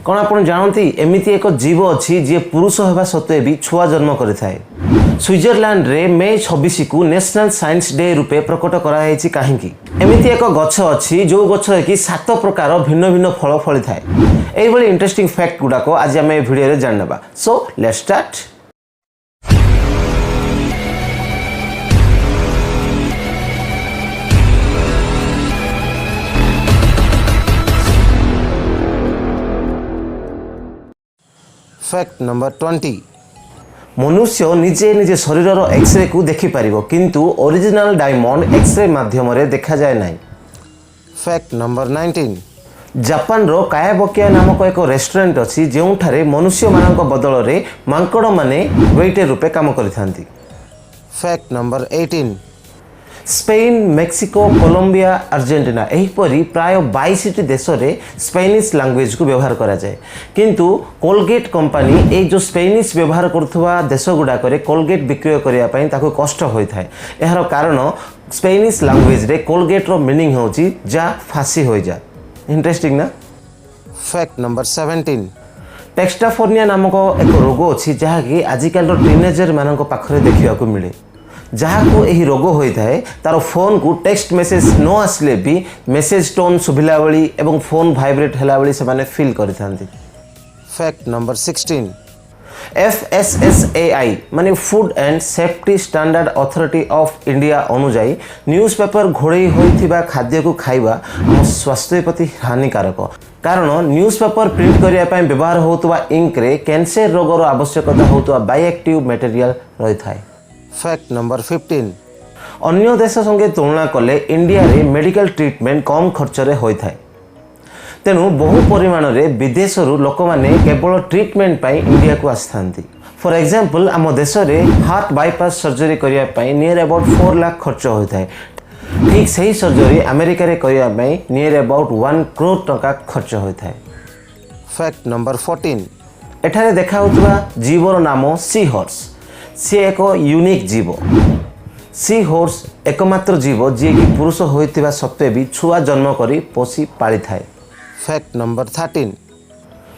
कौन आप जानती एमती एक जीव अच्छी जी पुरुष होगा सत्वे भी छुआ जन्म करें। स्विट्जरलैंड रे मे 26 को नेशनल साइंस डे रूपे प्रकट कराई कहीं एमती एक गछ अच्छी जो गछ कि 7 प्रकार भिन्न भिन्न फल फली थाए। यही इंटरेस्टिंग फैक्ट गुड़ाक आज आम भिडियो जानवा। So let's start. Fact number 20 मनुष्य निजे निजे शरीर एक्सरे को देखिपर किंतु ओरिजिनल डायमंड एक्सरे माध्यम देखा जाए ना। फैक्ट नंबर 19 जापान रो कायाबकिया नामक एक रेस्टोरेंट अच्छी जो मनुष्य मान बदल में मांकड़ माने वेटर रूपे काम करिथांती। Fact number 18 Spain Mexico Colombia Argentina एहीपरी प्राय 22 देश में स्पेनिश लैंग्वेज को व्यवहार करा जाए किंतु कोलगेट कंपनी ए जो स्पेनिश व्यवहार करुवा देश गुड़ाक कोलगेट विक्रय करने ताको कष्ट होता है। यार कारण स्पेनिश लैंग्वेज रे कोलगेट रो मीनिंग होची जा फांसी हो जा। इंटरेस्टिंग ना। फैक्ट नंबर 17 टेक्स्टाफोर्निया नामक एक रोग अच्छी जहाँकि आजिकल टीनेजर मान पाखे देखा मिले जहाँ को यही रोग होता है तार फोन को टेक्स्ट मेसेज न आसले भी मेसेज टोन शुभिला बेली एवं फोन वाइब्रेट हैला बेली से माने फील करिथांती। फैक्ट नंबर 16 FSSAI माने food and safety standard authority of India अनुजाई न्यूज़पेपर घोड़े होइथिबा खाद्य को खाइबा हम स्वास्थ्य प्रति हानिकारक कारण न्यूज़पेपर प्रिंट करिया पय व्यवहार होतुवा इंक रे कैंसर रोगर आवश्यकता होतुवा बायोएक्टिव मटेरियल रही थाए। फैक्ट नंबर 15 अन्य देश संगे तुलना कले इंडिया रे मेडिकल ट्रीटमेंट कम खर्च रे होई थाए तेणु बहु परिमाण रे विदेश रु लोक माने केवल ट्रीटमेंट पाई इंडिया को आस्थांती। फॉर एग्जांपल आम देश रे हार्ट बाईपास सर्जरी करिया पाई नियर अबाउट 4 लाख खर्च होई थाए। ठीक सही सर्जरी अमेरिका रे करिया पाई नियर अबाउट 1 करोड़ टका खर्च होई थाए। फैक्ट नंबर 14 एठारे देखा होतबा जीवर नाम सी हॉर्स सी एक यूनिक जीव। सी हॉर्स एकमात्र जीव जी कि पुरुष होइतिबा सत्वे भी छुआ जन्म करी पोषी पाली थाए। फैक्ट नंबर 13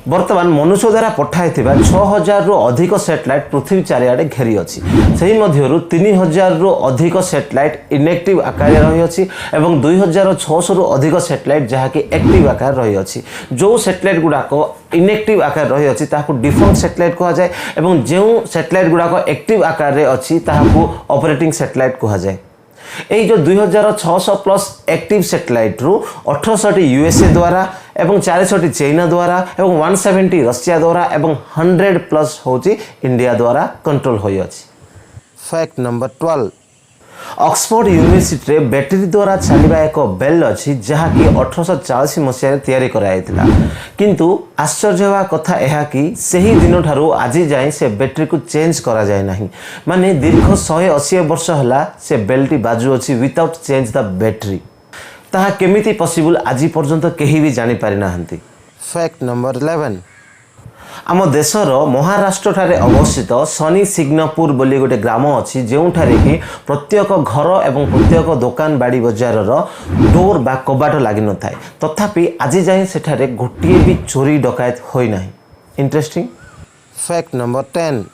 वर्तमान मनुष्य द्वारा पठाई 6000 रु अधिक सैटेलाइट पृथ्वी चारिआडे घेरी अच्छी से मध्य 3000 रु अधिक सैटेलाइट इनएक्टिव आकार रही अच्छी एवं 2600 रु अधिक सैटेलाइट जहाँकि एक्टिव आकार रही अच्छी। जो सैटेलाइट गुड़ाक इनएक्टिव आकार रही अच्छी ताकू डिफॉल्ट सैटेलाइट कहा जाए एवं जो सैटेलाइट गुड़ाक एक्टिव आकार रे अच्छी ताकू ऑपरेटिंग सैटेलाइट कहा जाए। यही जो 2600 प्लस एक्टिव सैटेलाइट रु 1800 यूएसए द्वारा एवं 400 चाइना द्वारा एवं 170 रशिया द्वारा एवं 100 प्लस होची इंडिया द्वारा कंट्रोल होई अछि। फैक्ट नंबर 12 ऑक्सफोर्ड यूनिवर्सिटी रे बैटरी द्वारा चलवा एक बेल अच्छी जहाँकि 1840 मसीह तैयारी कराइथिला किंतु आश्चर्य हुआ कथा यह कि सही दिन ठारू आज जाए से बैटरी को चेंज करा जाए नहीं माने दीर्घ 180 वर्ष है से बेलटी बाजू अच्छी विदाउट चेंज द बैटरी ताहा केमिति पॉसिबल आज पर्यंत कहीं भी जानी पारि नाहंती। फैक्ट नंबर 11 आम देशर महाराष्ट्र ठारे अवस्थित शनि सिग्नपुर बोली गोटे ग्राम अच्छी जो कि प्रत्येक घर एवं प्रत्येक दुकान बाड़ी बजार डोर बा कबाट लगी न थाए तथापि आज जाए सेठारे गोटे भी चोरी डकायत होई। इंटरेस्टिंग। फैक्ट नंबर 10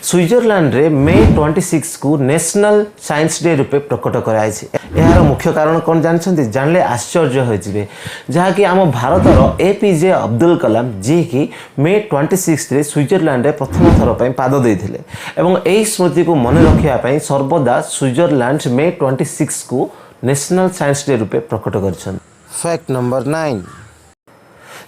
स्विट्जरलैंड रे मे 26 को नेशनल साइंस डे रूपे प्रकट कराई। यार मुख्य कारण कौन जानते जानले आश्चर्य होइजिबे जहाँकि आम भारतर एपीजे अब्दुल कलाम जी कि मे 26 रे स्विट्जरलैंड रे प्रथम थर पर पाद देइथिले एवं एही स्मृति को मन रखिया सर्वदा स्विट्जरलैंड मे 26 को नेशनल साइंस डे रूपे प्रकट कर। Fact number 9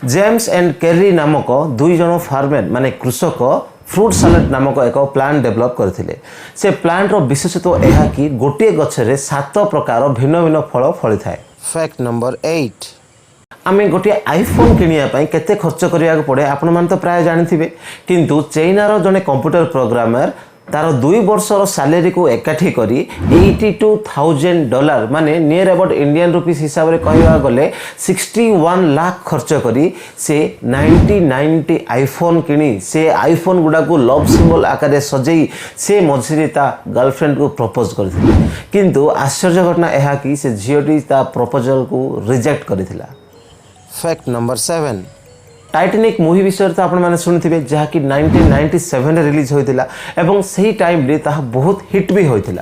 James and Carey नामक 2 जन फार्मर माने कृषक फ्रूट सैलेड नामक एक प्लांट डेवलप करथिले। से प्लांट रो विशेषत्व यह कि गोटे गछरे 7 प्रकार भिन्न भिन्न फल फली थाए। फैक्ट नंबर 8 आमे गोटे आईफोन किनिया पई केते खर्च करिया पड़े आपण मान तो प्राय जानिथिबे किंतु चाइना रो जने कंप्यूटर प्रोग्रामर तार 2 वर्षर सैलरी को एकाठी करी $82,000 माने नियर अबाउट इंडियन रुपीस हिसाब रे कहवा गले 61 लाख खर्च करी से 1990 आईफोन किनी से आईफोन गुडा को लव सिंबल आकार सजई से मझिरे ता गर्लफ्रेंड को प्रपोज करथिले किंतु आश्चर्य घटना यह कि से झीटी ता प्रपोजल को रिजेक्ट करथिला। फैक्ट नंबर 7 टाइटानिक मूवी विषय तो आपण माने सुनिथिबे जहाँकि 1997 रिलीज होइतिला एवं सही टाइम रे ताहा बहुत हिट भी होइतिला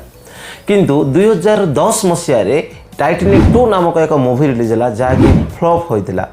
किंतु 2010 मसिया रे टाइटानिक 2 नामक एक मूवी रिलीज होला जहाँकि फ्लॉप होइतिला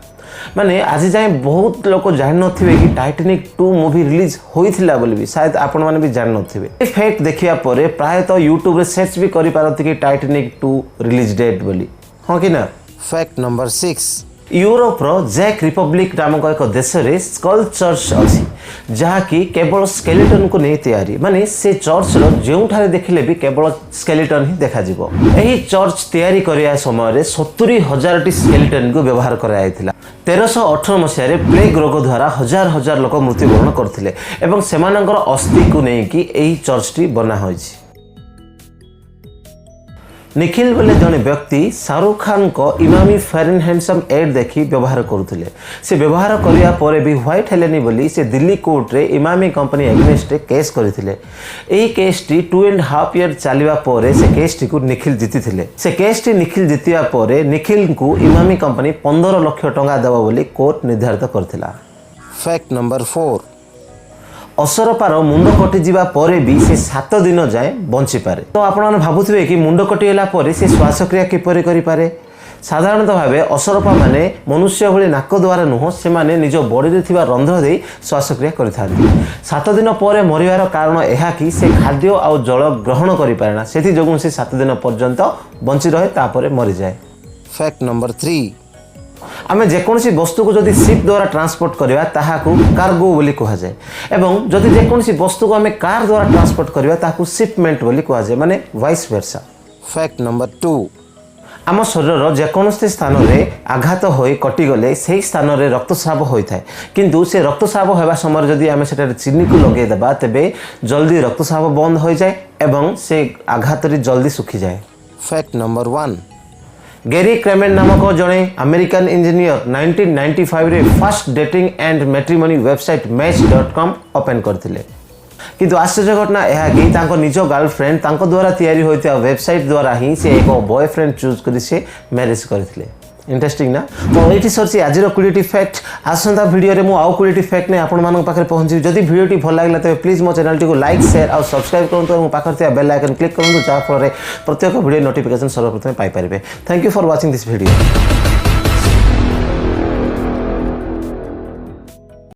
माने आज जाए बहुत लोक जान नथिबे कि टाइटानिक 2 मूवी रिलीज होइथिला बोली भी शायद आपण माने भी जान नथिबे ए फैक्ट देखिया परे प्राय तो यूट्यूब रे सर्च भी करि पारती कि टाइटानिक 2 रिलीज डेट बोली हां कि ना। फैक्ट नंबर 6 यूरोप रो जैक रिपब्लिक नामक एक देश रे स्कल चर्च अछि जहाँकि केवल स्केलेटन को नहीं तैयारी माने से चर्च रो जेउठारे देखिले भी केवल स्केलेटन ही देखा जिवो एही चर्च तैयारी करिया समय रे 70,000 टी स्केलेटन को व्यवहार करा जायतिला 1318 मसिया रे प्लेग रोग द्वारा हजार हजार लोक मृत्युवरण करथिले एवं सेमानंकर अस्थि को नहीं कि एही चर्च टी बना होइछि। निखिल बोले जने व्यक्ति शाहरुख खान को Emami fair and handsome ad देखी व्यवहार करुथिले से व्यवहार करिया परे भी व्हाइट हेलेनी बोली से दिल्ली कोर्ट रे इमामी कंपनी एग्नेस्ट केस करिथिले एही केस टी 2.5 ईयर चलिबा परे से केस टी को निखिल जीतिथिले से केस टी निखिल जीतिया परे निखिल को इमामी कंपनी 15 लाख टंका देबा बोली कोर्ट निर्धारित करथिला। फैक्ट नंबर 4 असरपार मुंड कटि जीवा परे भी से 7 दिन जाए बंची पारे तो आपण माने भाबुथिबे कि मुंड कटिगला परे से श्वासक्रिया किपरि करि पारे साधारणतः भावे असरपा माने मनुष्य भली नाक द्वारा नुह से माने निज बॉडी रे थिबा रंध्र देई श्वासक्रिया करिथांती 7 दिन परे मरिवार कारण एहा कि से खाद्य आ जल ग्रहण करि पारेना सेथि जोगुं से 7 दिन पर्यंत बंची रहे तापरे मरि जाए। फैक्ट नंबर 3 आमे जेकोसी वस्तु को जदि शिप द्वारा ट्रांसपोर्ट करिवा ताहाकू कार्गो बोली कहा जाए एवं जदि जेकोसी वस्तु को आमे कार द्वारा ट्रांसपोर्ट करिवा ताहाकू शिपमेंट बोली कहा जाए माने वाइस वर्सा। फैक्ट नंबर 2 आम शरीर जेकोसी स्थान रे आघात होई कटि गले सेही स्थान रे रक्तस्राव होई थाए किंतु से रक्तस्राव हेबा समय जदि आमे सेटा चीनी को लगे देबा तबे जल्दी रक्तस्राव बंद हो जाए एवं से आघात रे जल्दी सुखी जाए। फैक्ट नंबर 1 गैरी क्रेमेन नामक जड़े अमेरिकन इंजीनियर 1995 रे first dating and matrimony website match.com open करथिले किंतु आश्चर्य घटना यह कि तांको निज गर्लफ्रेंड तांको द्वारा तैयारी होइता वेबसाइट द्वारा ही से एक बॉयफ्रेंड चूज करि से मैरिज करथिले। इंटरेस्टिंग ना तो ये सर्च आज क्वालिटी फैक्ट आसंता वीडियो रे मु आउ क्वालिटी फैक्ट ने आपण मानक पाखरे पहुंची जदि वीडियो टी भल लागला तबे प्लीज मो चैनल टी को लाइक शेयर और सब्सक्राइब करंतु मो पाखरे बेल आइकन क्लिक करंतु जा फल रे प्रत्येक वीडियो नोटिफिकेशन सर्वप्रथम पाई परिबे। Thank you for watching this video.